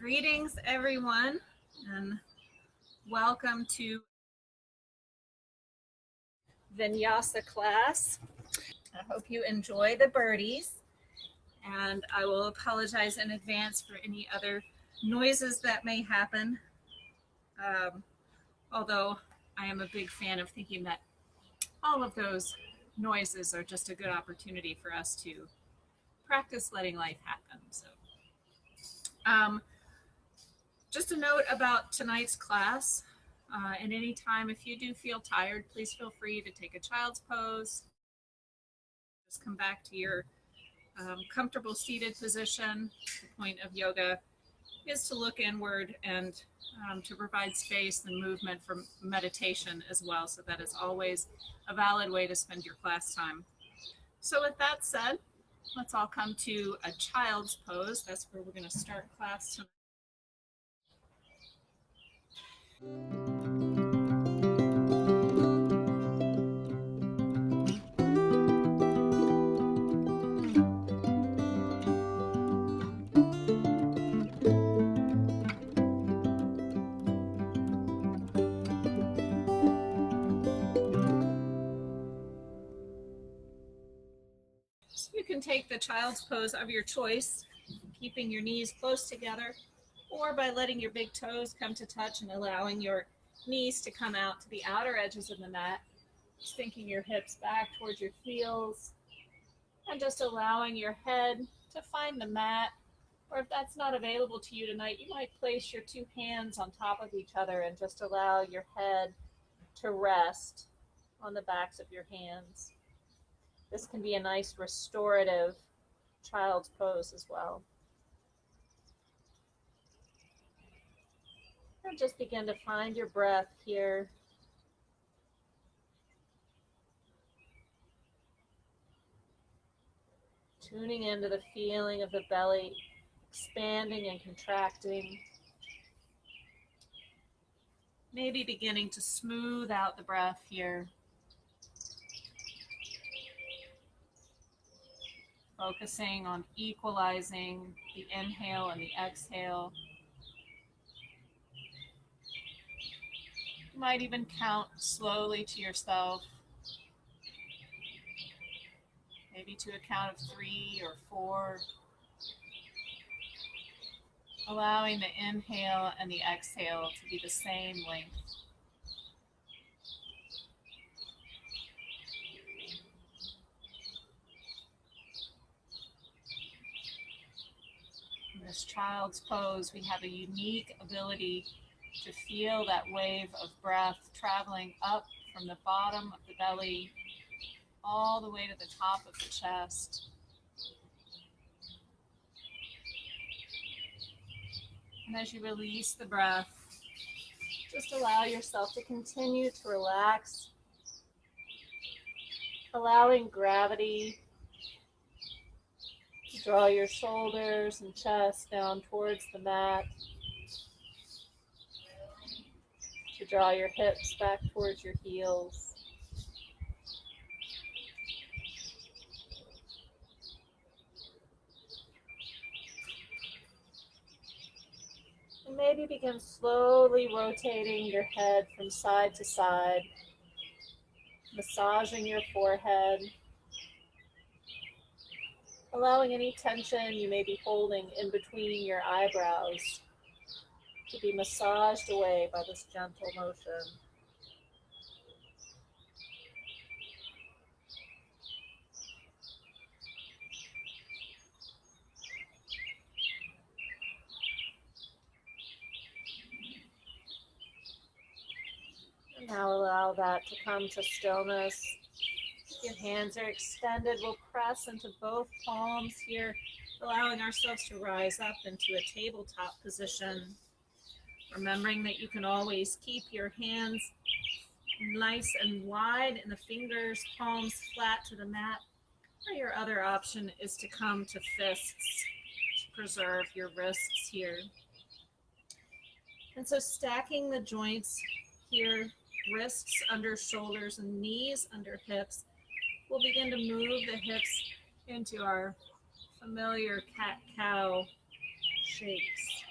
Greetings, everyone, and welcome to Vinyasa class. I hope you enjoy the birdies, and I will apologize in advance for any other noises that may happen, although I am a big fan of thinking that all of those noises are just a good opportunity for us to practice letting life happen. So, just a note about tonight's class, and anytime if you do feel tired, please feel free to take a child's pose. Just come back to your comfortable seated position. The point of yoga is to look inward and to provide space and movement for meditation as well. So that is always a valid way to spend your class time. So with that said, let's all come to a child's pose. That's where we're going to start class tonight. So you can take the child's pose of your choice, keeping your knees close together, or by letting your big toes come to touch and allowing your knees to come out to the outer edges of the mat, sinking your hips back towards your heels, and just allowing your head to find the mat. Or if that's not available to you tonight, you might place your two hands on top of each other and just allow your head to rest on the backs of your hands. This can be a nice restorative child's pose as well. And just begin to find your breath here. Tuning into the feeling of the belly expanding and contracting. Maybe beginning to smooth out the breath here. Focusing on equalizing the inhale and the exhale. You might even count slowly to yourself, maybe to a count of 3 or 4. Allowing the inhale and the exhale to be the same length. In this child's pose, we have a unique ability to feel that wave of breath traveling up from the bottom of the belly all the way to the top of the chest. And as you release the breath, just allow yourself to continue to relax, allowing gravity to draw your shoulders and chest down towards the mat, to draw your hips back towards your heels. And maybe begin slowly rotating your head from side to side, massaging your forehead, allowing any tension you may be holding in between your eyebrows to be massaged away by this gentle motion. Now allow that to come to stillness. Your hands are extended. We'll press into both palms here, allowing ourselves to rise up into a tabletop position. Remembering that you can always keep your hands nice and wide and the fingers, palms flat to the mat. Or your other option is to come to fists to preserve your wrists here. And so stacking the joints here, wrists under shoulders and knees under hips, we'll begin to move the hips into our familiar cat-cow shapes.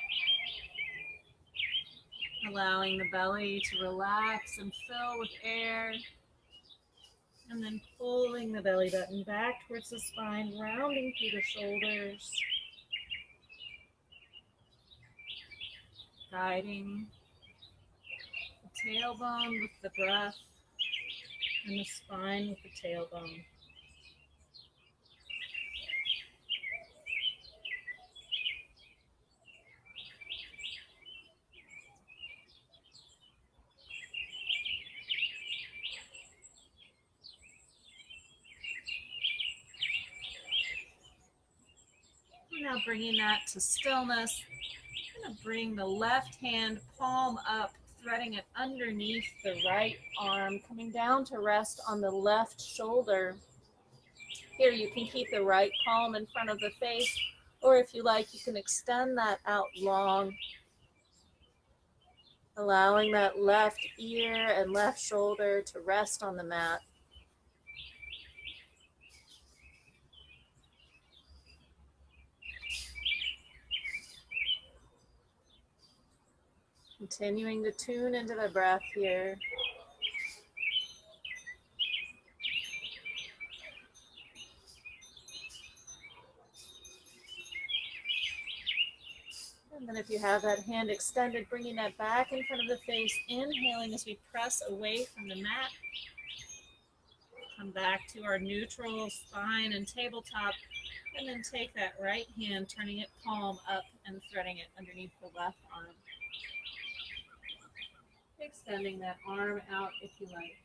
allowing the belly to relax and fill with air. And then pulling the belly button back towards the spine, rounding through the shoulders. Guiding the tailbone with the breath and the spine with the tailbone. Now bringing that to stillness, I'm going to bring the left hand palm up, threading it underneath the right arm, coming down to rest on the left shoulder. Here you can keep the right palm in front of the face, or if you like, you can extend that out long, allowing that left ear and left shoulder to rest on the mat. Continuing to tune into the breath here. And then if you have that hand extended, bringing that back in front of the face, inhaling as we press away from the mat. Come back to our neutral spine and tabletop, and then take that right hand, turning it palm up and threading it underneath the left arm. Extending that arm out if you like.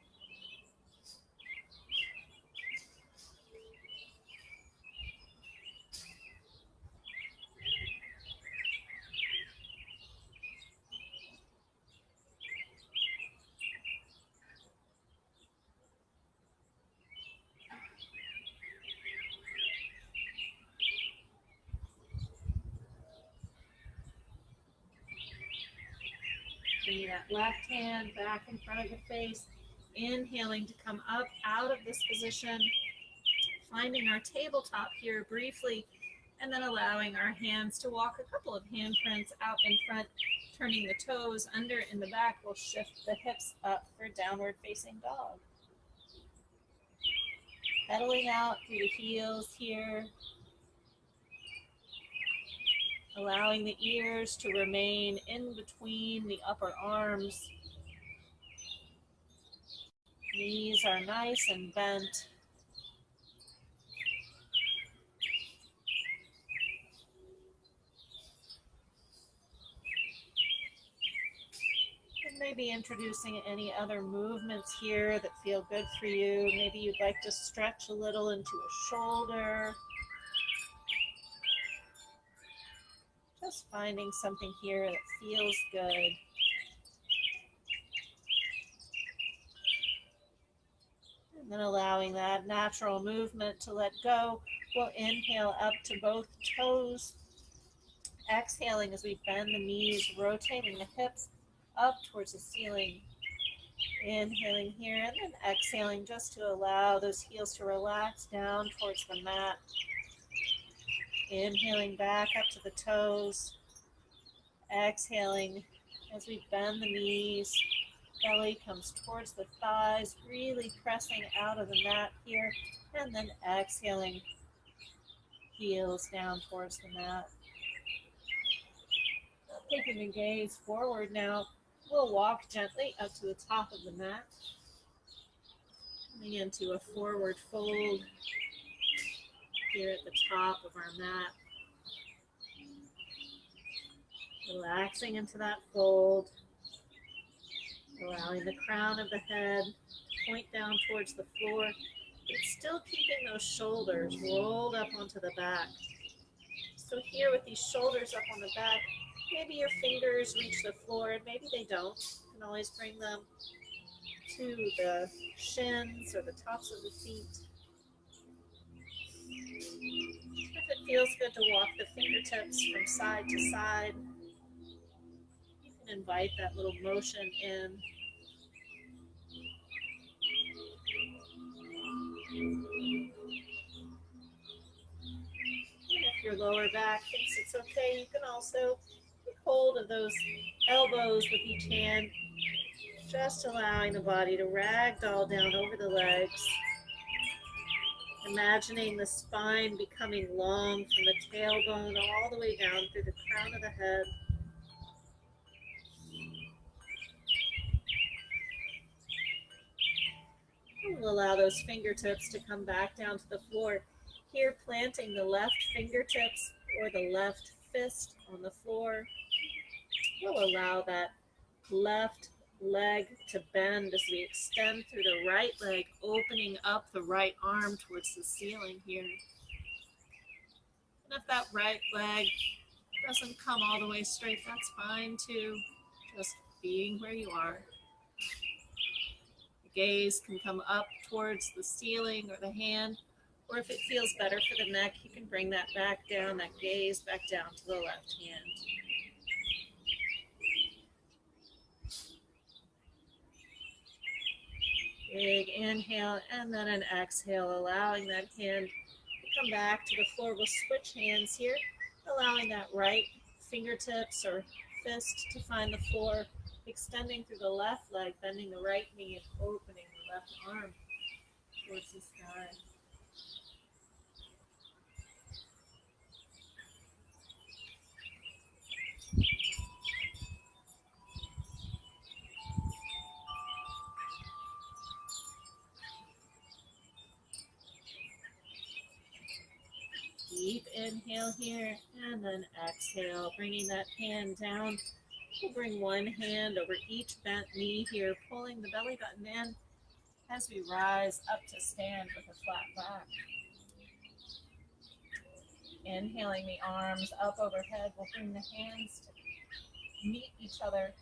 Bringing that left hand back in front of the face, inhaling to come up out of this position, finding our tabletop here briefly, and then allowing our hands to walk a couple of handprints out in front, turning the toes under in the back. We'll shift the hips up for downward facing dog. Pedaling out through the heels here. Allowing the ears to remain in between the upper arms. Knees are nice and bent. And maybe introducing any other movements here that feel good for you. Maybe you'd like to stretch a little into a shoulder. Just finding something here that feels good. And then allowing that natural movement to let go. We'll inhale up to both toes. Exhaling as we bend the knees, rotating the hips up towards the ceiling. Inhaling here and then exhaling just to allow those heels to relax down towards the mat. Inhaling back up to the toes. Exhaling as we bend the knees. Belly comes towards the thighs, really pressing out of the mat here. And then exhaling, heels down towards the mat. Taking the gaze forward now, we'll walk gently up to the top of the mat. Coming into a forward fold here at the top of our mat. Relaxing into that fold. Allowing the crown of the head to point down towards the floor, but still keeping those shoulders rolled up onto the back. So here with these shoulders up on the back, maybe your fingers reach the floor and maybe they don't. You can always bring them to the shins or the tops of the feet. If it feels good to walk the fingertips from side to side, you can invite that little motion in. And if your lower back thinks it's okay, you can also take hold of those elbows with each hand, just allowing the body to ragdoll down over the legs. Imagining the spine becoming long from the tailbone all the way down through the crown of the head. We'll allow those fingertips to come back down to the floor. Here, planting the left fingertips or the left fist on the floor. We'll allow that left leg to bend as we extend through the right leg, opening up the right arm towards the ceiling here. And if that right leg doesn't come all the way straight, that's fine too. Just being where you are. The gaze can come up towards the ceiling or the hand, or if it feels better for the neck, you can bring that back down, that gaze back down to the left hand. Big inhale and then an exhale, allowing that hand to come back to the floor. We'll switch hands here, allowing that right fingertips or fist to find the floor, extending through the left leg, bending the right knee and opening the left arm towards the sky. Deep inhale here, and then exhale, bringing that hand down. We'll bring one hand over each bent knee here, pulling the belly button in as we rise up to stand with a flat back. Inhaling the arms up overhead, we'll bring the hands to meet each other,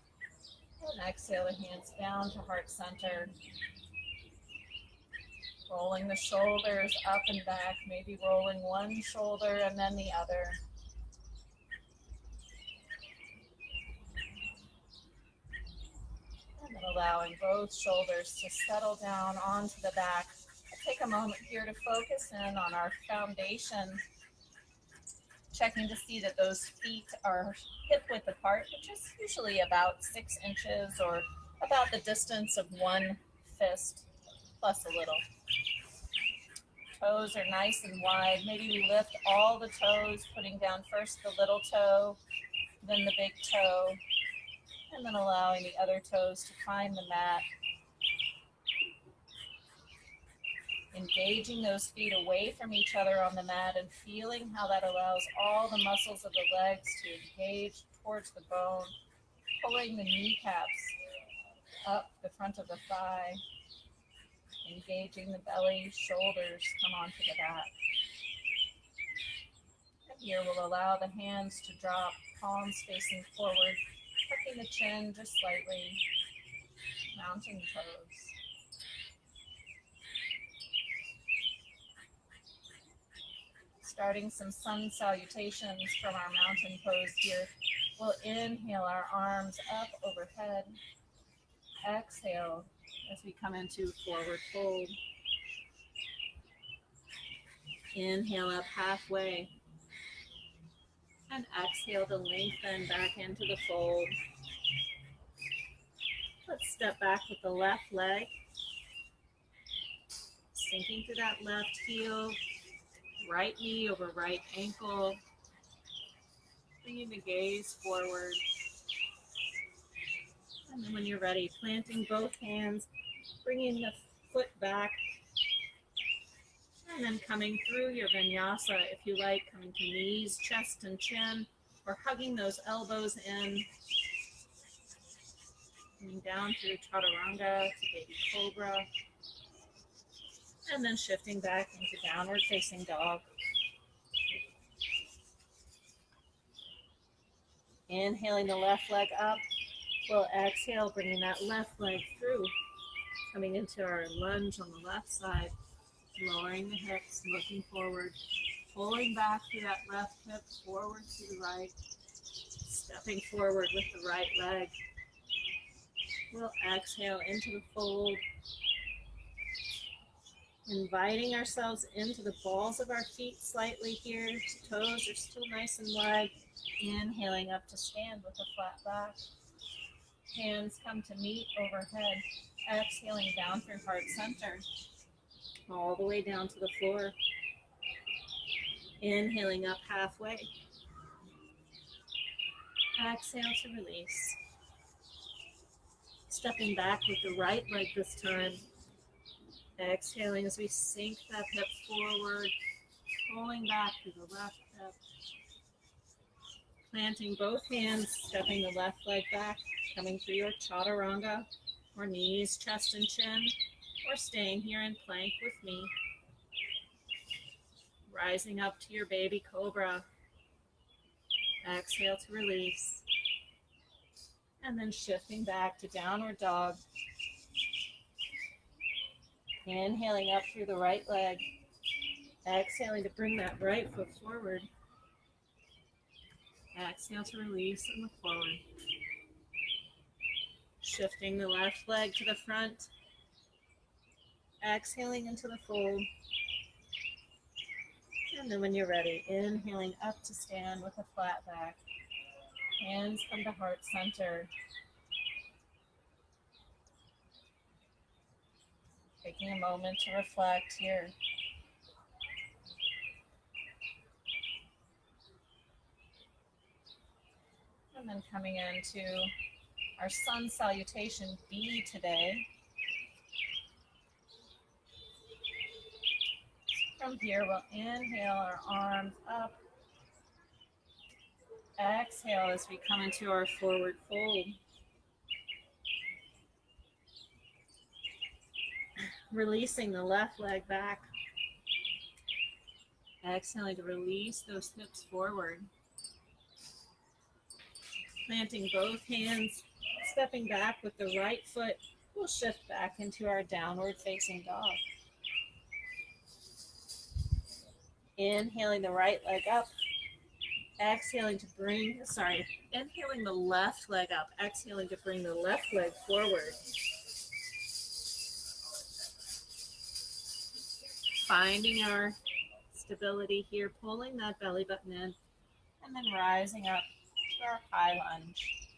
and exhale the hands down to heart center. Rolling the shoulders up and back, maybe rolling one shoulder and then the other. And then allowing both shoulders to settle down onto the back. I'll take a moment here to focus in on our foundation, checking to see that those feet are hip width apart, which is usually about 6 inches or about the distance of one fist plus a little. Toes are nice and wide. Maybe we lift all the toes, putting down first the little toe, then the big toe, and then allowing the other toes to find the mat. Engaging those feet away from each other on the mat and feeling how that allows all the muscles of the legs to engage towards the bone, pulling the kneecaps up the front of the thigh. Engaging the belly, shoulders come onto the back. And here we'll allow the hands to drop, palms facing forward, tucking the chin just slightly, mountain pose. Starting some sun salutations from our mountain pose here. We'll inhale our arms up overhead. Exhale as we come into forward fold. Inhale up halfway. And exhale to lengthen back into the fold. Let's step back with the left leg. Sinking through that left heel. Right knee over right ankle. Bringing the gaze forward. And then when you're ready, planting both hands, bringing the foot back, and then coming through your vinyasa, if you like, coming to knees, chest, and chin, or hugging those elbows in, coming down through chaturanga to baby cobra, and then shifting back into downward facing dog. Inhaling the left leg up. We'll exhale, bringing that left leg through, coming into our lunge on the left side, lowering the hips, looking forward, pulling back through that left hip, forward to the right, stepping forward with the right leg. We'll exhale into the fold, inviting ourselves into the balls of our feet slightly here. Toes are still nice and wide. Inhaling up to stand with a flat back. Hands come to meet overhead. Exhaling down through heart center. All the way down to the floor. Inhaling up halfway. Exhale to release. Stepping back with the right leg this time. Exhaling as we sink that hip forward. Pulling back through the left hip. Planting both hands, stepping the left leg back. Coming through your chaturanga, or knees, chest, and chin. Or staying here in plank with me. Rising up to your baby cobra. Exhale to release. And then shifting back to downward dog. Inhaling up through the right leg. Exhaling to bring that right foot forward. Exhale to release and look forward. Shifting the left leg to the front. Exhaling into the fold. And then when you're ready, inhaling up to stand with a flat back. Hands come to heart center. Taking a moment to reflect here. And then coming into our sun salutation B today. From here, we'll inhale our arms up. Exhale as we come into our forward fold. Releasing the left leg back. Exhaling to release those hips forward. Planting both hands, stepping back with the right foot. We'll shift back into our downward facing dog. Inhaling the right leg up. Exhaling to inhaling the left leg up. Exhaling to bring the left leg forward. Finding our stability here, pulling that belly button in, and then rising up to our high lunge.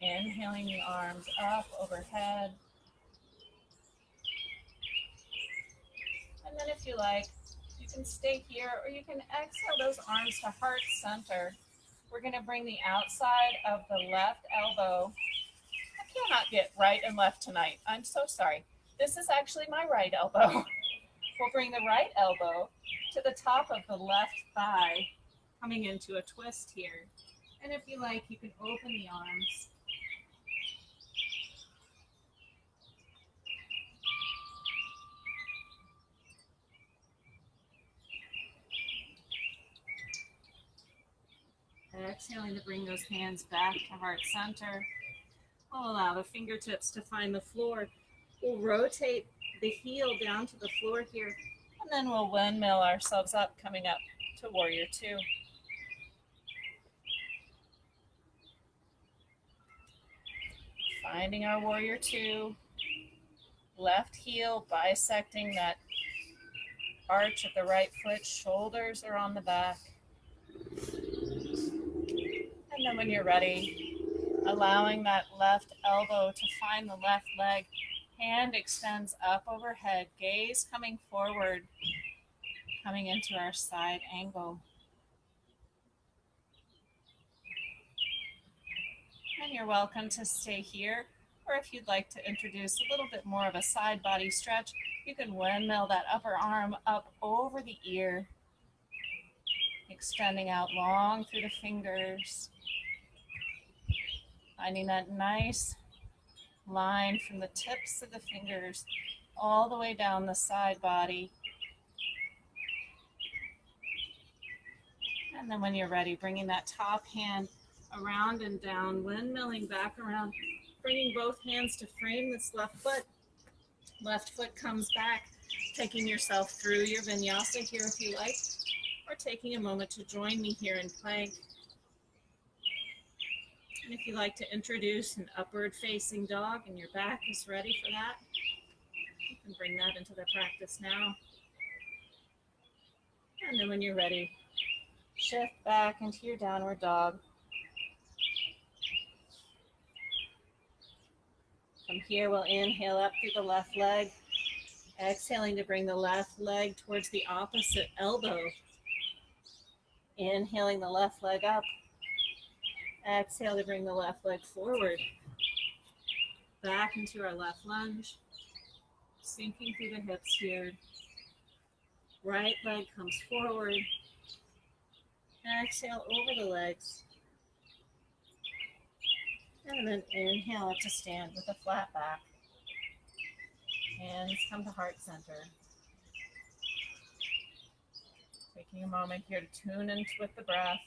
Inhaling the arms up overhead. And then if you like, you can stay here or you can exhale those arms to heart center. We're going to bring the outside of the left elbow. I cannot get right and left tonight. I'm so sorry. This is actually my right elbow. We'll bring the right elbow to the top of the left thigh, coming into a twist here. And if you like, you can open the arms. Exhaling to bring those hands back to heart center. We'll allow the fingertips to find the floor. We'll rotate the heel down to the floor here, and then we'll windmill ourselves up, coming up to Warrior Two. Finding our Warrior Two. Left heel bisecting that arch of the right foot. Shoulders are on the back. And then when you're ready, allowing that left elbow to find the left leg. Hand extends up overhead, gaze coming forward, coming into our side angle. And you're welcome to stay here, or if you'd like to introduce a little bit more of a side body stretch, you can windmill that upper arm up over the ear, extending out long through the fingers, finding that nice line from the tips of the fingers all the way down the side body. And then when you're ready, bringing that top hand around and down, windmilling back around, bringing both hands to frame this left foot. Left foot comes back, taking yourself through your vinyasa here if you like, or taking a moment to join me here in plank. And if you like to introduce an upward facing dog and your back is ready for that, you can bring that into the practice now. And then when you're ready, shift back into your downward dog. From here, we'll inhale up through the left leg, exhaling to bring the left leg towards the opposite elbow. Inhaling the left leg up, exhale to bring the left leg forward. Back into our left lunge, sinking through the hips here. Right leg comes forward. Exhale over the legs. And then inhale up to stand with a flat back. Hands come to heart center. Taking a moment here to tune in with the breath.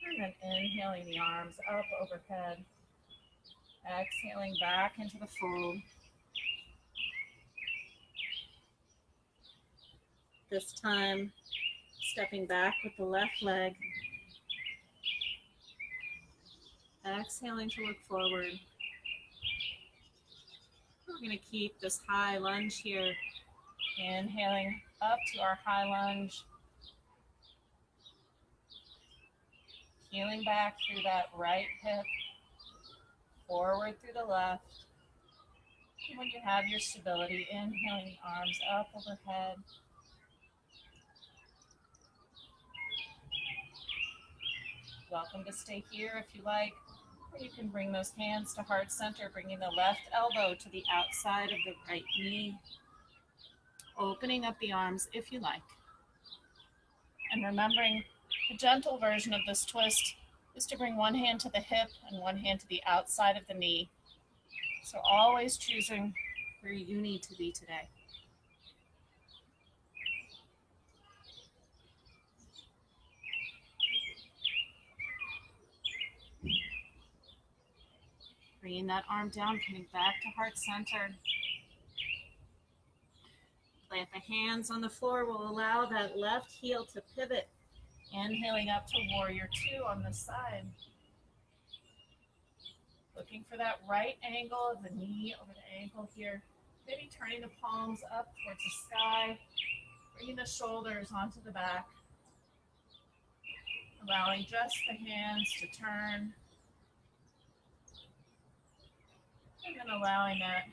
And then inhaling the arms up overhead. Exhaling back into the fold. This time, stepping back with the left leg. Exhaling to look forward. We're going to keep this high lunge here. Inhaling up to our high lunge. Healing back through that right hip. Forward through the left. And when you have your stability, inhaling the arms up overhead. Welcome to stay here if you like. Or you can bring those hands to heart center, bringing the left elbow to the outside of the right knee. Opening up the arms if you like. And remembering the gentle version of this twist is to bring one hand to the hip and one hand to the outside of the knee. So always choosing where you need to be today. Bringing that arm down, coming back to heart center. Plant the hands on the floor will allow that left heel to pivot. Inhaling up to warrior two on the side. Looking for that right angle of the knee over the ankle here. Maybe turning the palms up towards the sky. Bringing the shoulders onto the back. Allowing just the hands to turn. And then allowing that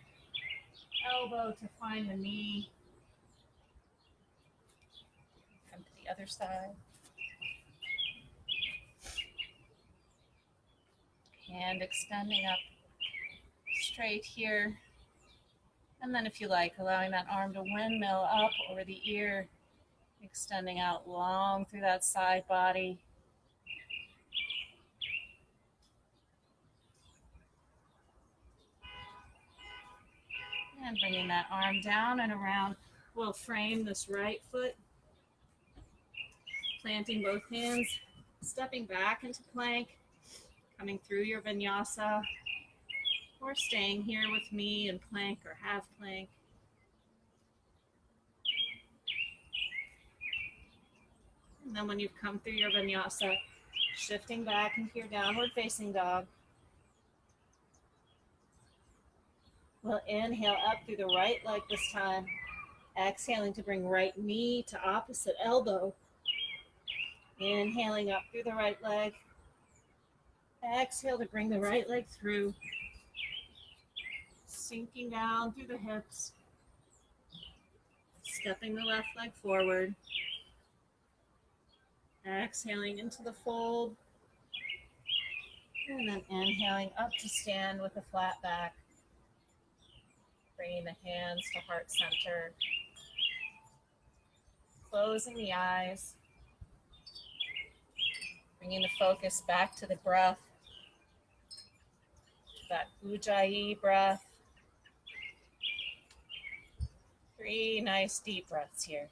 elbow to find the knee. Come to the other side. Hand extending up straight here. And then if you like, allowing that arm to windmill up over the ear, extending out long through that side body. And bringing that arm down and around. We'll frame this right foot. Planting both hands, stepping back into plank. Coming through your vinyasa, or staying here with me in plank or half plank. And then when you've come through your vinyasa, shifting back into your downward facing dog. We'll inhale up through the right leg this time. Exhaling to bring right knee to opposite elbow. Inhaling up through the right leg. Exhale to bring the right leg through. Sinking down through the hips. Stepping the left leg forward. Exhaling into the fold. And then inhaling up to stand with a flat back. Bringing the hands to heart center. Closing the eyes. Bringing the focus back to the breath. That Ujjayi breath. 3 nice deep breaths here.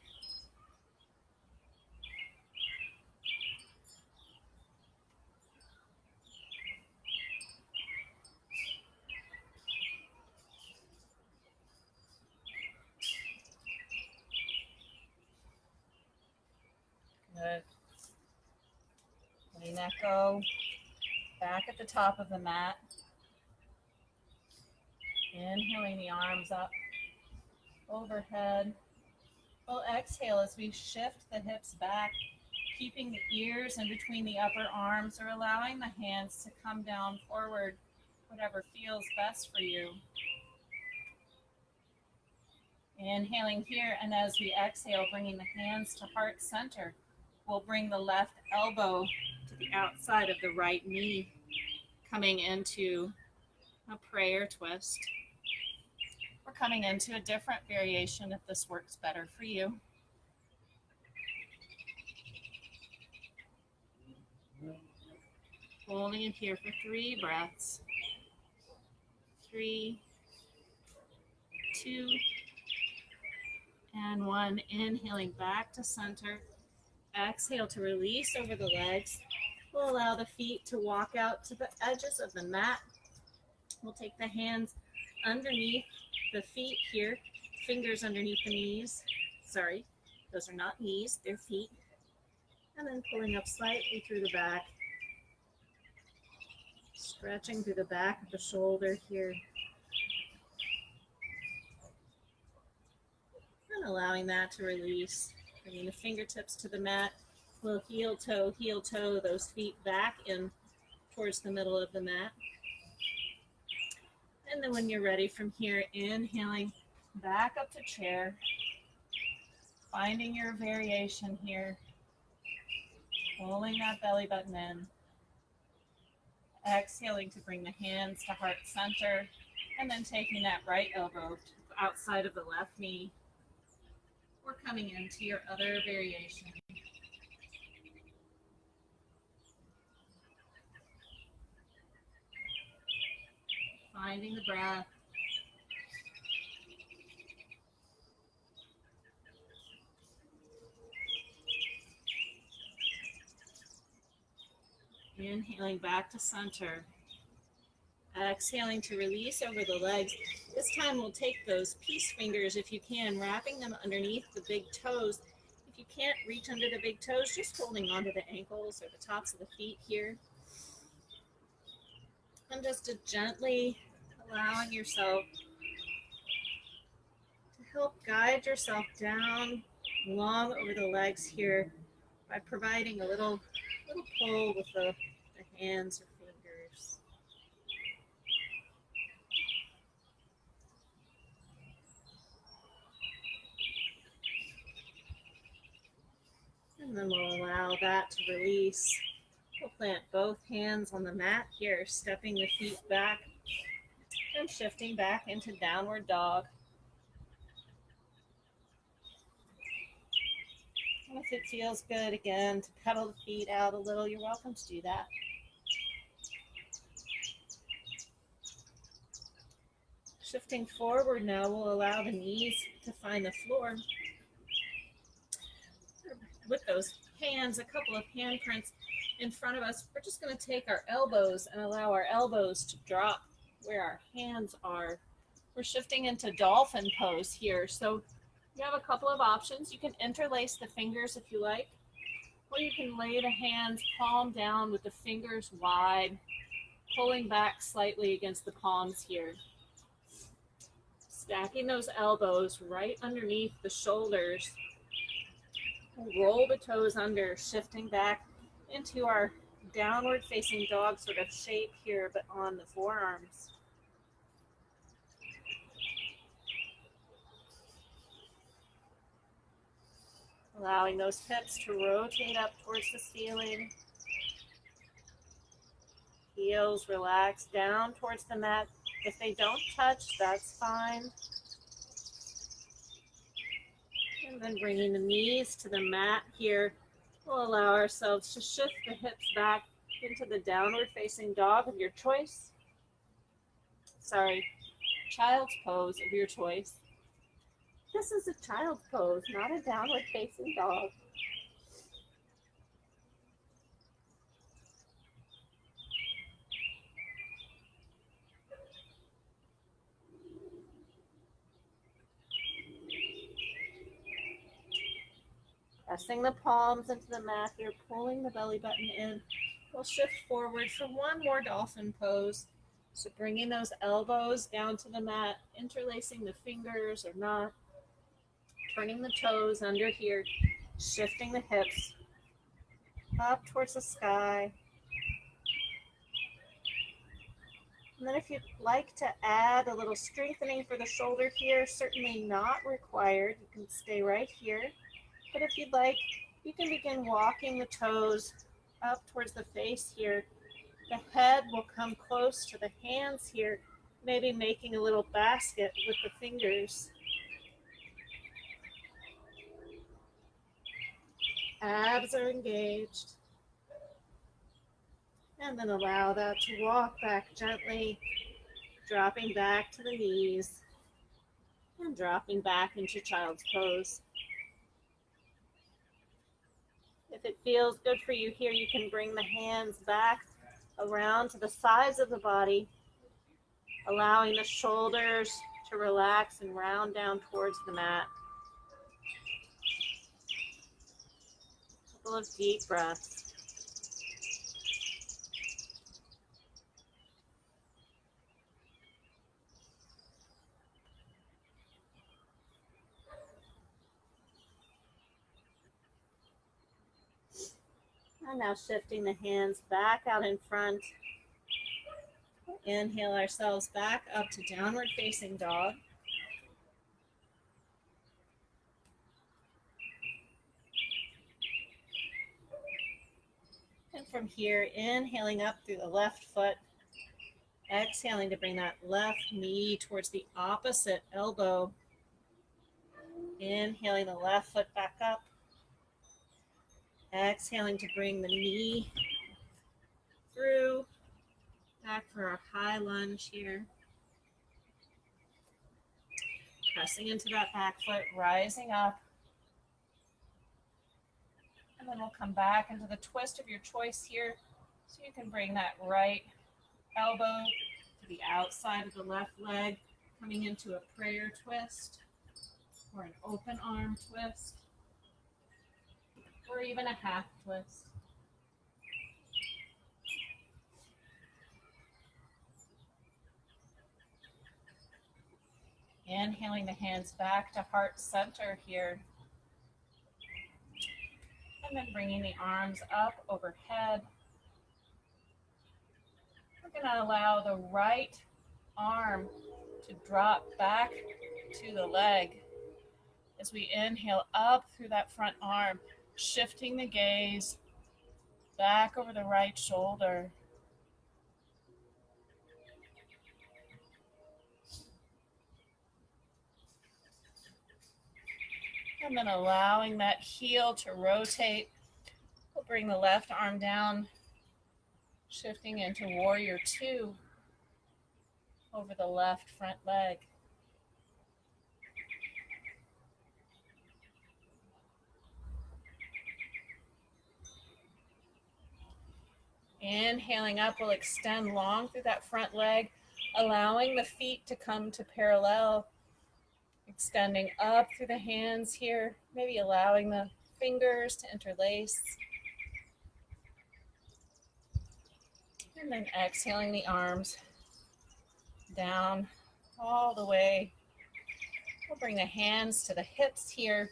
Good. Letting that go. Back at the top of the mat. Inhaling the arms up overhead. We'll exhale as we shift the hips back, keeping the ears in between the upper arms or allowing the hands to come down forward, whatever feels best for you. Inhaling here, and as we exhale, bringing the hands to heart center, we'll bring the left elbow to the outside of the right knee, coming into a prayer twist. We're coming into a different variation if this works better for you. Holding it here for 3 breaths. 3, 2, and 1. Inhaling back to center. Exhale to release over the legs. We'll allow the feet to walk out to the edges of the mat. We'll take the hands underneath the feet here, fingers underneath the knees. Sorry, those are not knees, they're feet. And then pulling up slightly through the back. Stretching through the back of the shoulder here. And allowing that to release. Bringing the fingertips to the mat. We'll heel toe, those feet back in towards the middle of the mat. And then when you're ready from here, inhaling back up to chair. Finding your variation here. Pulling that belly button in. Exhaling to bring the hands to heart center. And then taking that right elbow to the outside of the left knee. We're coming into your other variation. Finding the breath. Inhaling back to center. Exhaling to release over the legs. This time we'll take those peace fingers, if you can, wrapping them underneath the big toes. If you can't reach under the big toes, just holding onto the ankles or the tops of the feet here. And just to gently allowing yourself to help guide yourself down long over the legs here by providing a little pull with the hands or fingers. And then we'll allow that to release. We'll plant both hands on the mat here, stepping the feet back and shifting back into downward dog. And if it feels good, again, to pedal the feet out a little, you're welcome to do that. Shifting forward now, we'll allow the knees to find the floor. With those hands, a couple of handprints in front of us, we're just going to take our elbows and allow our elbows to drop where our hands are. We're shifting into Dolphin Pose here. So you have a couple of options. You can interlace the fingers if you like, or you can lay the hands palm down with the fingers wide, pulling back slightly against the palms here. Stacking those elbows right underneath the shoulders. Roll the toes under, shifting back into our downward facing dog sort of shape here, but on the forearms. Allowing those hips to rotate up towards the ceiling. Heels relax down towards the mat. If they don't touch, that's fine. And then bringing the knees to the mat here, we'll allow ourselves to shift the hips back into the downward facing dog of your choice. Child's pose of your choice. This is a child's pose, not a downward facing dog. Pressing the palms into the mat here, pulling the belly button in. We'll shift forward for one more dolphin pose. So bringing those elbows down to the mat, interlacing the fingers or not, turning the toes under here, shifting the hips up towards the sky. And then if you'd like to add a little strengthening for the shoulder here, certainly not required. You can stay right here. But if you'd like, you can begin walking the toes up towards the face here. The head will come close to the hands here, maybe making a little basket with the fingers. Abs are engaged. And then allow that to walk back gently, dropping back to the knees and dropping back into child's pose. If it feels good for you here, you can bring the hands back around to the sides of the body, allowing the shoulders to relax and round down towards the mat. A couple of deep breaths. And now shifting the hands back out in front. Inhale ourselves back up to downward facing dog. And from here, inhaling up through the left foot, exhaling to bring that left knee towards the opposite elbow. Inhaling the left foot back up. Exhaling to bring the knee through. Back for our high lunge here. Pressing into that back foot, rising up. And then we'll come back into the twist of your choice here. So you can bring that right elbow to the outside of the left leg, coming into a prayer twist or an open arm twist, or even a half twist. Inhaling the hands back to heart center here. And then bringing the arms up overhead. We're going to allow the right arm to drop back to the leg as we inhale up through that front arm, shifting the gaze back over the right shoulder. And then allowing that heel to rotate. We'll bring the left arm down, shifting into warrior two over the left front leg. Inhaling up, we'll extend long through that front leg, allowing the feet to come to parallel. Extending up through the hands here, maybe allowing the fingers to interlace. And then exhaling the arms down all the way. We'll bring the hands to the hips here.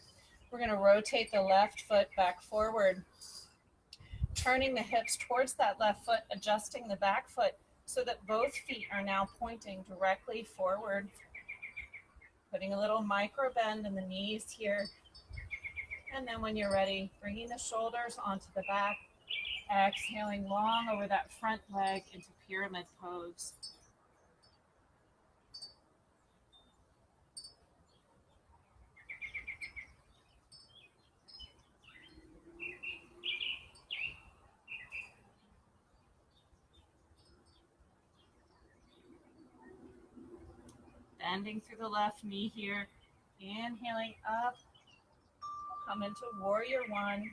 We're going to rotate the left foot back forward, turning the hips towards that left foot, adjusting the back foot so that both feet are now pointing directly forward. Putting a little micro bend in the knees here. And then when you're ready, bringing the shoulders onto the back, exhaling long over that front leg into pyramid pose. Bending through the left knee here, inhaling up, come into warrior one.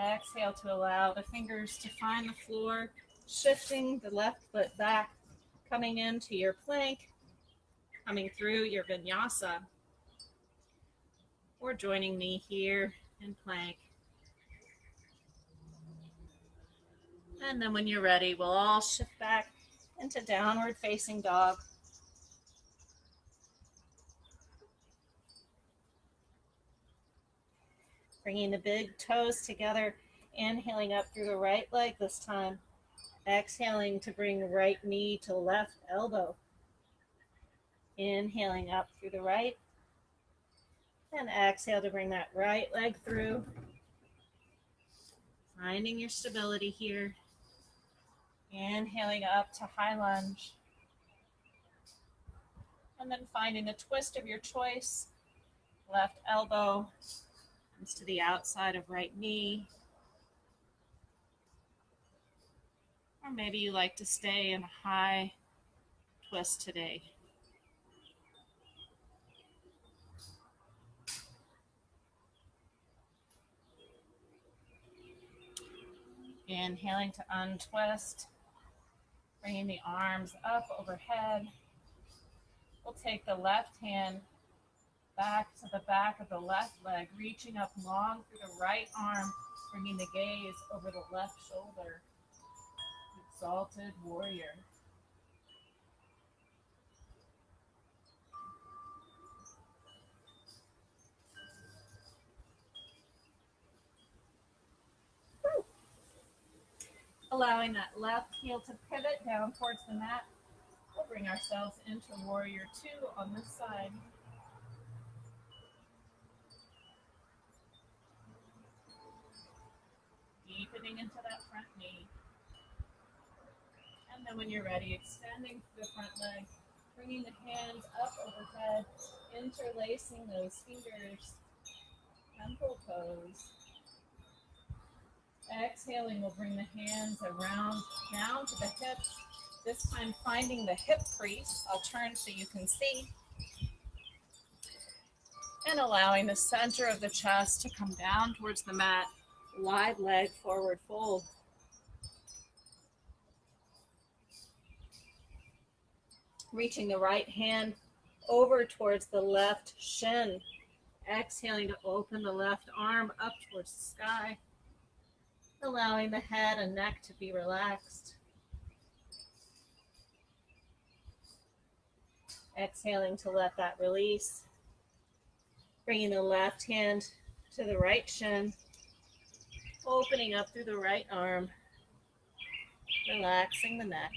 Exhale to allow the fingers to find the floor, shifting the left foot back, coming into your plank, coming through your vinyasa, or joining me here in plank. And then when you're ready, we'll all shift back into downward facing dog. Bringing the big toes together, inhaling up through the right leg this time. Exhaling to bring right knee to left elbow. Inhaling up through the right. And exhale to bring that right leg through. Finding your stability here. Inhaling up to high lunge. And then finding a twist of your choice. Left elbow comes to the outside of right knee. Or maybe you like to stay in a high twist today. Inhaling to untwist, bringing the arms up overhead. We'll take the left hand back to the back of the left leg, reaching up long through the right arm, bringing the gaze over the left shoulder. Exalted warrior. Allowing that left heel to pivot down towards the mat. We'll bring ourselves into warrior 2 on this side. Deepening into that front knee. And then when you're ready, extending the front leg, bringing the hands up overhead, interlacing those fingers. Temple pose. Exhaling, we'll bring the hands around, down to the hips. This time finding the hip crease. I'll turn so you can see. And allowing the center of the chest to come down towards the mat. Wide leg forward fold. Reaching the right hand over towards the left shin. Exhaling to open the left arm up towards the sky. Allowing the head and neck to be relaxed. Exhaling to let that release. Bringing the left hand to the right shin. Opening up through the right arm. Relaxing the neck.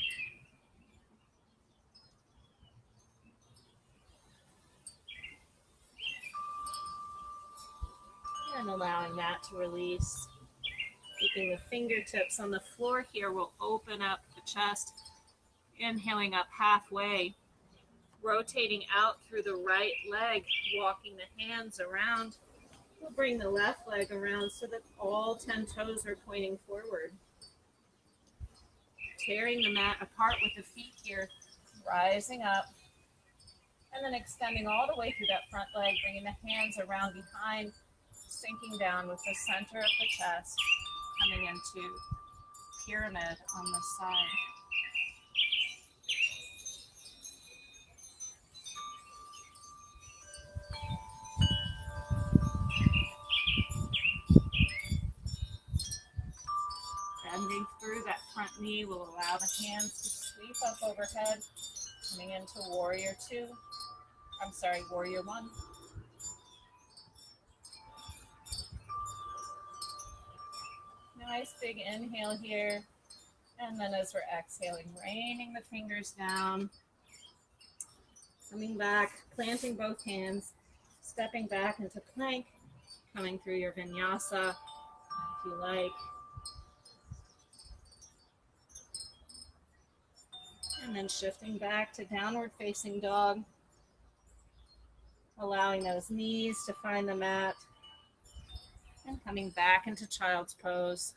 And allowing that to release. Keeping the fingertips on the floor here, we'll open up the chest. Inhaling up halfway. Rotating out through the right leg, walking the hands around. We'll bring the left leg around so that all 10 toes are pointing forward. Tearing the mat apart with the feet here, rising up. And then extending all the way through that front leg, bringing the hands around behind, sinking down with the center of the chest, coming into pyramid on the side. Bending through that front knee will allow the hands to sweep up overhead, coming into warrior 2. Warrior 1. Nice big inhale here. And then as we're exhaling, raining the fingers down. Coming back, planting both hands, stepping back into plank, coming through your vinyasa, if you like. And then shifting back to downward facing dog. Allowing those knees to find the mat. And coming back into child's pose.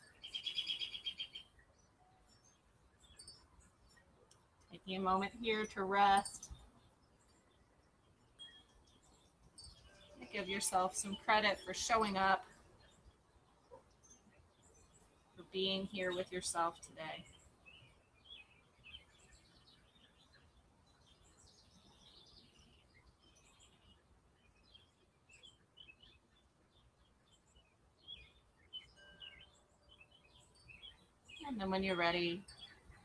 Taking a moment here to rest. Give yourself some credit for showing up, for being here with yourself today. And then when you're ready,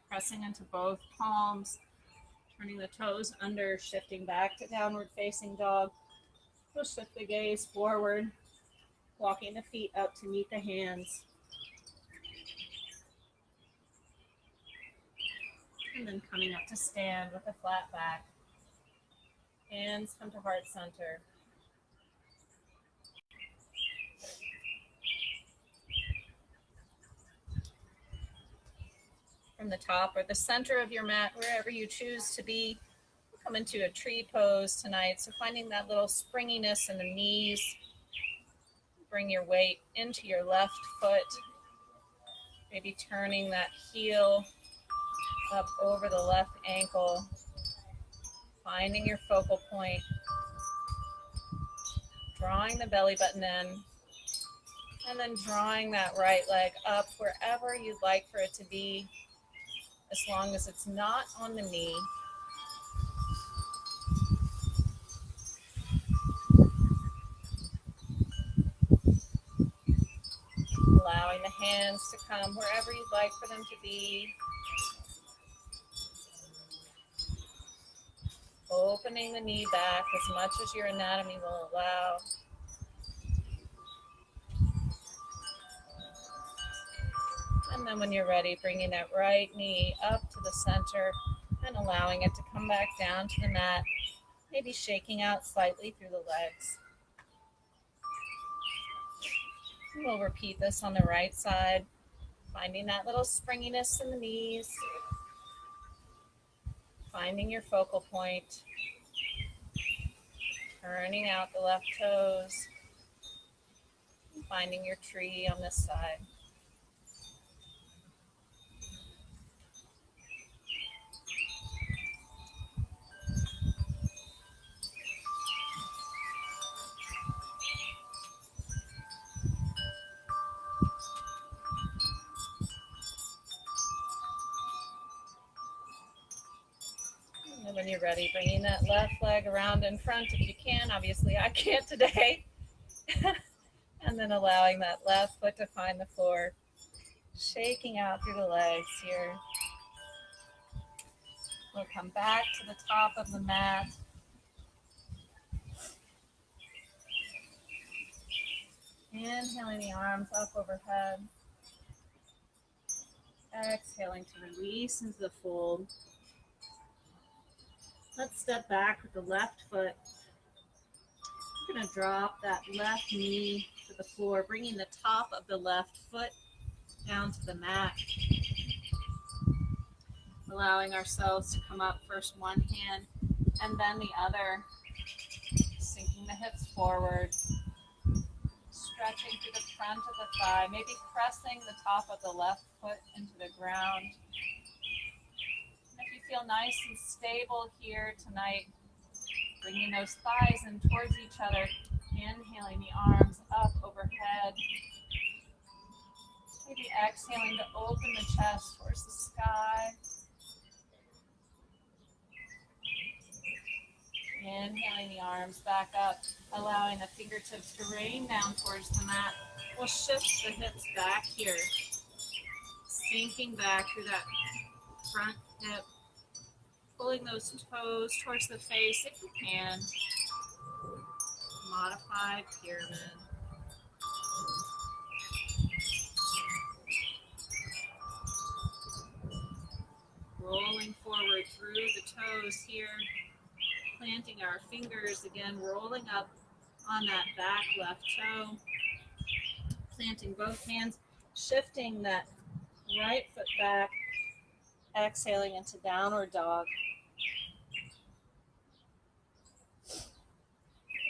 pressing into both palms, turning the toes under, shifting back to downward facing dog. We'll shift the gaze forward, walking the feet up to meet the hands. And then coming up to stand with a flat back. Hands come to heart center. From the top or the center of your mat, wherever you choose to be, come into a tree pose tonight. So finding that little springiness in the knees. Bring your weight into your left foot. Maybe turning that heel up over the left ankle. Finding your focal point. Drawing the belly button in. And then drawing that right leg up wherever you'd like for it to be, as long as it's not on the knee. Allowing the hands to come wherever you'd like for them to be. Opening the knee back as much as your anatomy will allow. And then when you're ready, bringing that right knee up to the center and allowing it to come back down to the mat, maybe shaking out slightly through the legs. We'll repeat this on the right side, finding that little springiness in the knees, finding your focal point, turning out the left toes, finding your tree on this side. And when you're ready, bringing that left leg around in front if you can. Obviously, I can't today. And then allowing that left foot to find the floor. Shaking out through the legs here. We'll come back to the top of the mat. Inhaling the arms up overhead. Exhaling to release into the fold. Let's step back with the left foot. We're going to drop that left knee to the floor, bringing the top of the left foot down to the mat. Allowing ourselves to come up first one hand and then the other. Sinking the hips forward. Stretching through the front of the thigh. Maybe pressing the top of the left foot into the ground. If you feel nice and stable here tonight, bringing those thighs in towards each other, inhaling the arms up overhead. Maybe exhaling to open the chest towards the sky. Inhaling the arms back up, allowing the fingertips to rain down towards the mat. We'll shift the hips back here, sinking back through that front hip, pulling those toes towards the face if you can. Modified pyramid. Rolling forward through the toes here. Planting our fingers again, rolling up on that back left toe. Planting both hands, shifting that right foot back, exhaling into downward dog.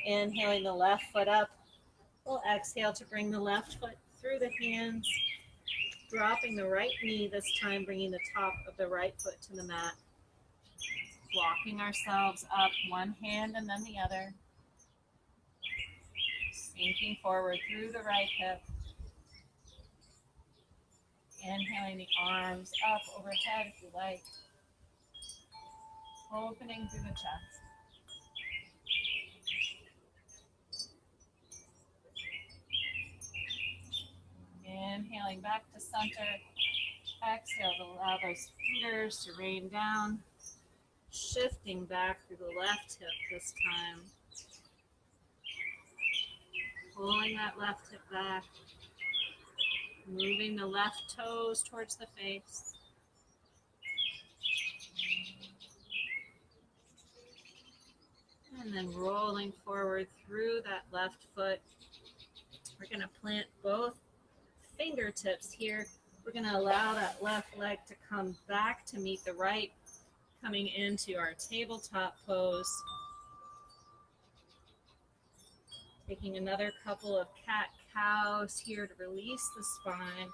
Inhaling the left foot up. We'll exhale to bring the left foot through the hands, dropping the right knee this time, bringing the top of the right foot to the mat. Walking ourselves up, one hand and then the other. Sinking forward through the right hip. Inhaling the arms up overhead if you like. Opening through the chest. Inhaling back to center. Exhale to allow those fingers to rain down, shifting back through the left hip this time. Pulling that left hip back, moving the left toes towards the face. And then rolling forward through that left foot. We're going to plant both fingertips here. We're going to allow that left leg to come back to meet the right, coming into our tabletop pose. Taking another couple of cat-cows here to release the spine.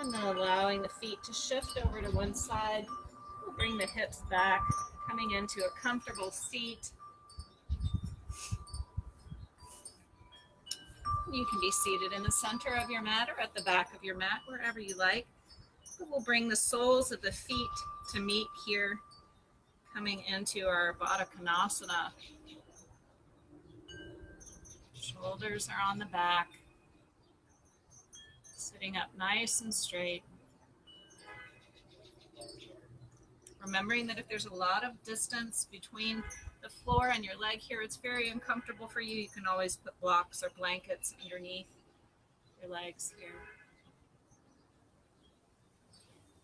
And then allowing the feet to shift over to one side. We'll bring the hips back, coming into a comfortable seat. You can be seated in the center of your mat or at the back of your mat, wherever you like. But we'll bring the soles of the feet to meet here, coming into our Batakanasana. Shoulders are on the back. Sitting up nice and straight. Remembering that if there's a lot of distance between the floor and your leg here, it's very uncomfortable for you. You can always put blocks or blankets underneath your legs here.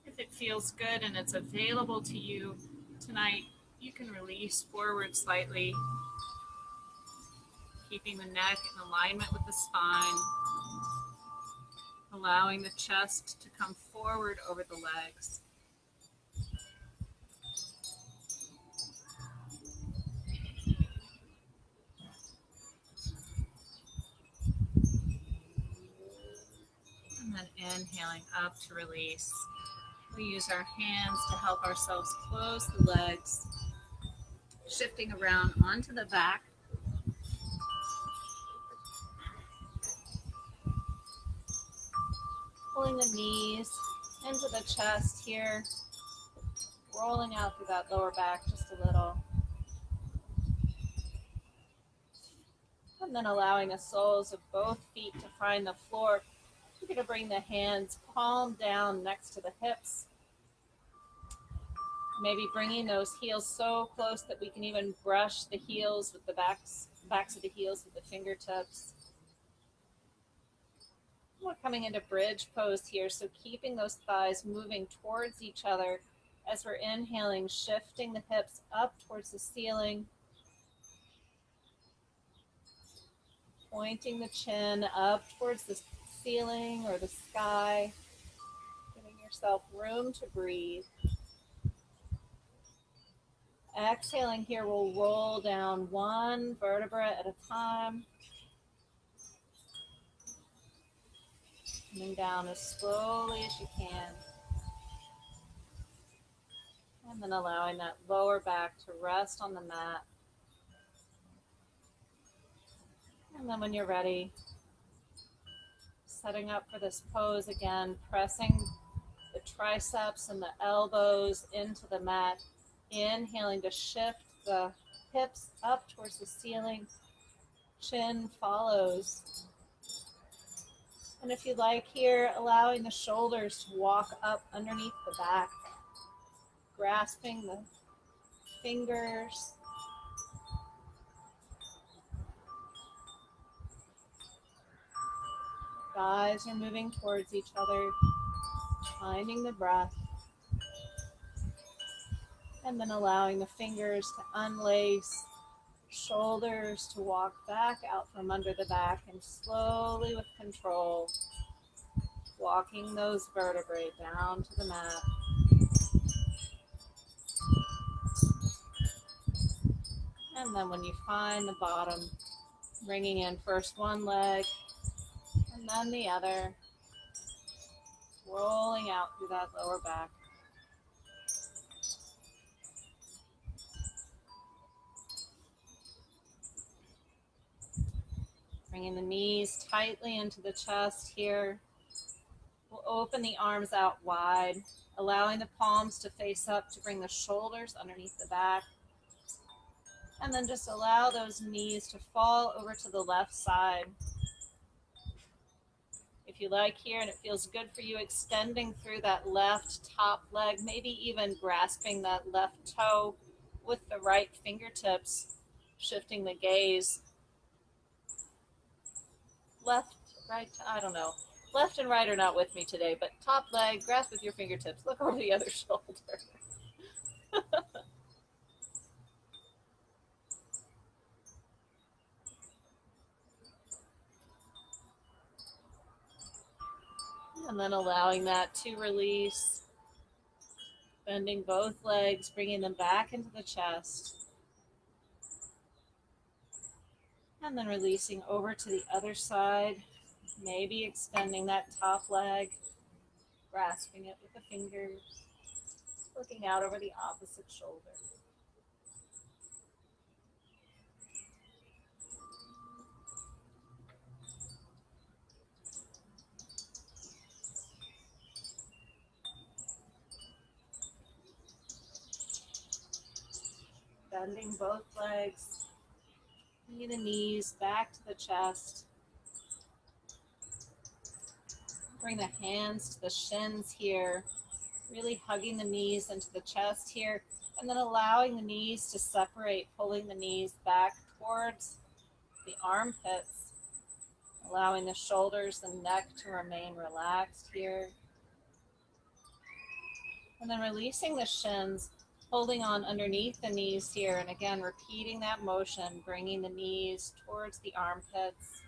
If it feels good and it's available to you tonight, you can release forward slightly, keeping the neck in alignment with the spine. Allowing the chest to come forward over the legs. And then inhaling up to release. We use our hands to help ourselves close the legs. Shifting around onto the back. Pulling the knees into the chest here, rolling out through that lower back just a little. And then allowing the soles of both feet to find the floor. We're going to bring the hands palm down next to the hips. Maybe bringing those heels so close that we can even brush the heels with the backs of the heels with the fingertips. We're coming into bridge pose here, so keeping those thighs moving towards each other as we're inhaling, shifting the hips up towards the ceiling, pointing the chin up towards the ceiling or the sky, giving yourself room to breathe. Exhaling here, we'll roll down one vertebra at a time. Coming down as slowly as you can. And then allowing that lower back to rest on the mat. And then when you're ready, setting up for this pose again, pressing the triceps and the elbows into the mat. Inhaling to shift the hips up towards the ceiling. Chin follows. And if you like here, allowing the shoulders to walk up underneath the back, grasping the fingers. Thighs are moving towards each other, finding the breath. And then allowing the fingers to unlace, shoulders to walk back out from under the back, and slowly with control, walking those vertebrae down to the mat. And then when you find the bottom, bringing in first one leg and then the other, rolling out through that lower back. Bringing the knees tightly into the chest here. We'll open the arms out wide, allowing the palms to face up to bring the shoulders underneath the back. And then just allow those knees to fall over to the left side. If you like here and it feels good for you, extending through that left top leg, maybe even grasping that left toe with the right fingertips, shifting the gaze. Left, right, I don't know. Left and right are not with me today, but top leg, grasp with your fingertips. Look over the other shoulder. And then allowing that to release. Bending both legs, bringing them back into the chest. And then releasing over to the other side. Maybe extending that top leg, grasping it with the fingers, looking out over the opposite shoulder. Bending both legs, bringing the knees back to the chest. Bring the hands to the shins here, really hugging the knees into the chest here, and then allowing the knees to separate, pulling the knees back towards the armpits, allowing the shoulders and neck to remain relaxed here. And then releasing the shins, holding on underneath the knees here, and again repeating that motion, bringing the knees towards the armpits,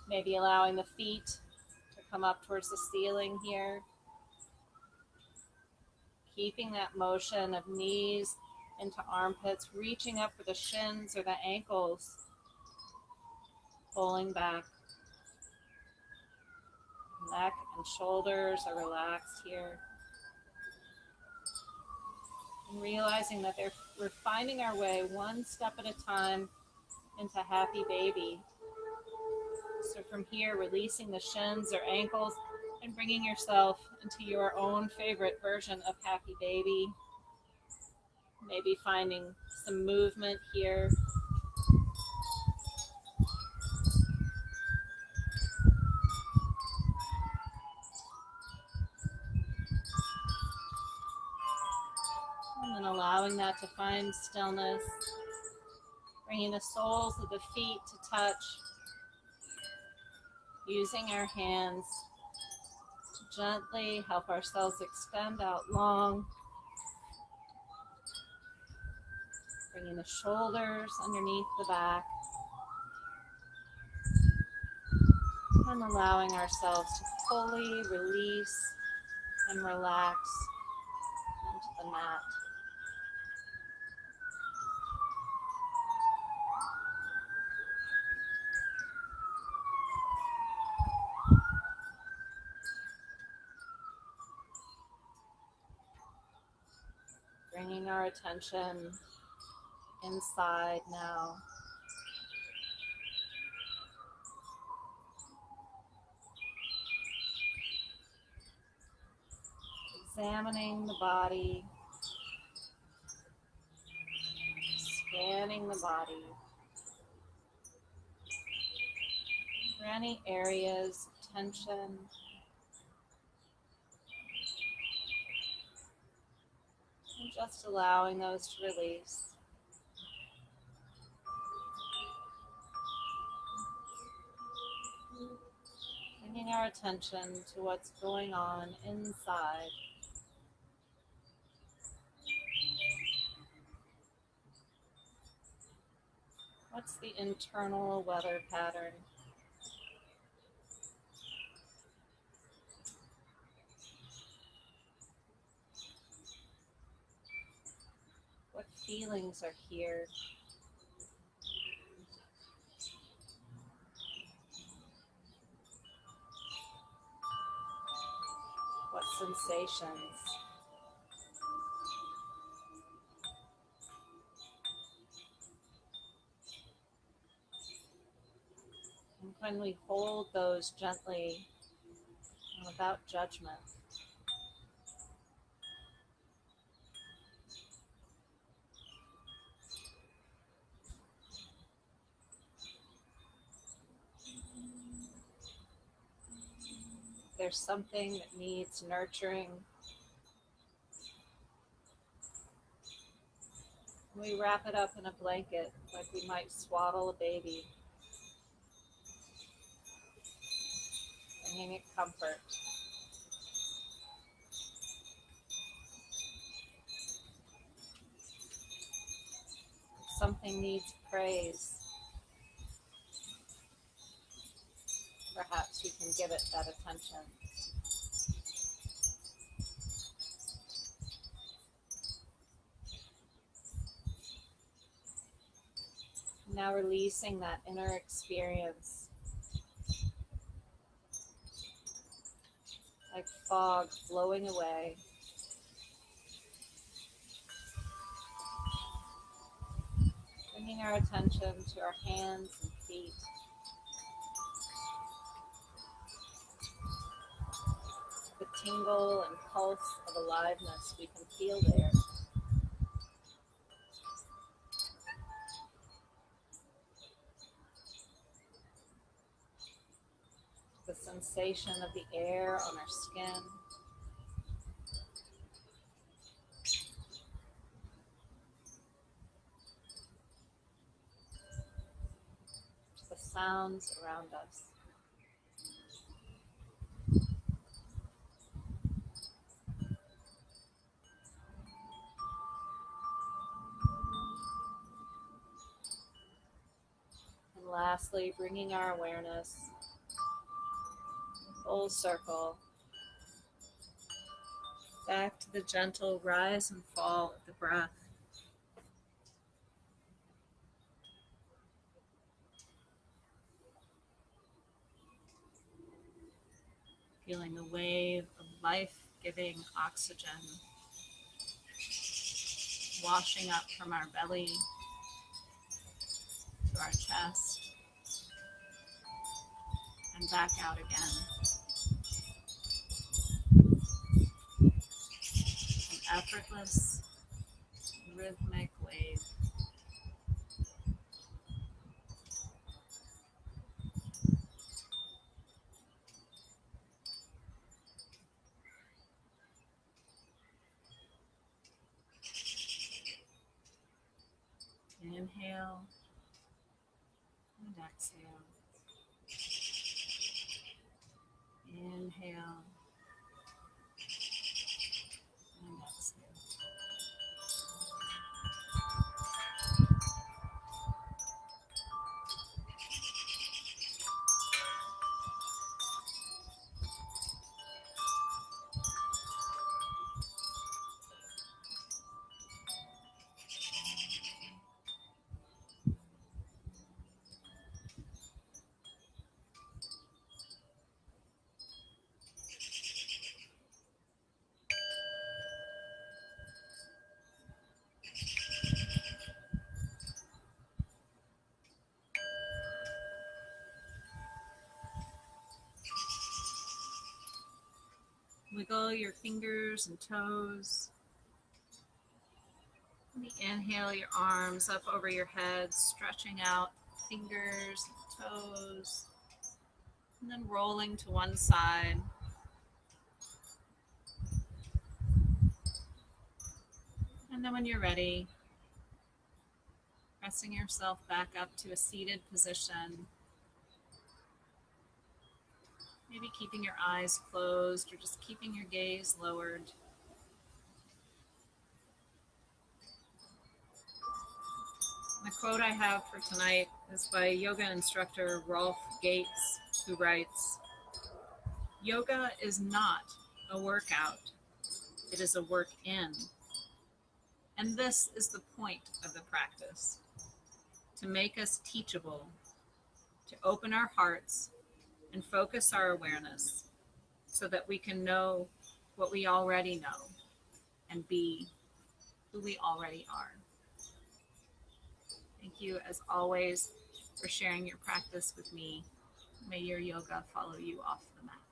maybe allowing the feet to come up towards the ceiling here, keeping that motion of knees into armpits, reaching up for the shins or the ankles, pulling back. Neck and shoulders are relaxed here. And realizing that we're finding our way one step at a time into happy baby. So from here, releasing the shins or ankles and bringing yourself into your own favorite version of happy baby. Maybe finding some movement here. And then allowing that to find stillness. Bringing the soles of the feet to touch. Using our hands to gently help ourselves extend out long. Bringing the shoulders underneath the back. And allowing ourselves to fully release and relax into the mat. Bringing our attention inside now. Examining the body, scanning the body for any areas of tension. And just allowing those to release. Bringing our attention to what's going on inside. What's the internal weather pattern? What feelings are here? What sensations? And when we hold those gently, without judgment. If there's something that needs nurturing, we wrap it up in a blanket like we might swaddle a baby, bringing it comfort. If something needs praise, perhaps we can give it that attention. Now releasing that inner experience, like fog blowing away. Bringing our attention to our hands and feet. The tingle and pulse of aliveness we can feel there. The sensation of the air on our skin. The sounds around us. And lastly, bringing our awareness full circle back to the gentle rise and fall of the breath. Feeling the wave of life-giving oxygen washing up from our belly to our chest and back out again. An effortless, rhythmic wave. Inhale and exhale. Inhale and exhale. Wiggle your fingers and toes. Inhale your arms up over your head, stretching out fingers and toes, and then rolling to one side. And then when you're ready, pressing yourself back up to a seated position. Maybe keeping your eyes closed or just keeping your gaze lowered. The quote I have for tonight is by yoga instructor Rolf Gates, who writes, "Yoga is not a workout, it is a work in. And this is the point of the practice, to make us teachable, to open our hearts and focus our awareness so that we can know what we already know and be who we already are." Thank you, as always, for sharing your practice with me. May your yoga follow you off the mat.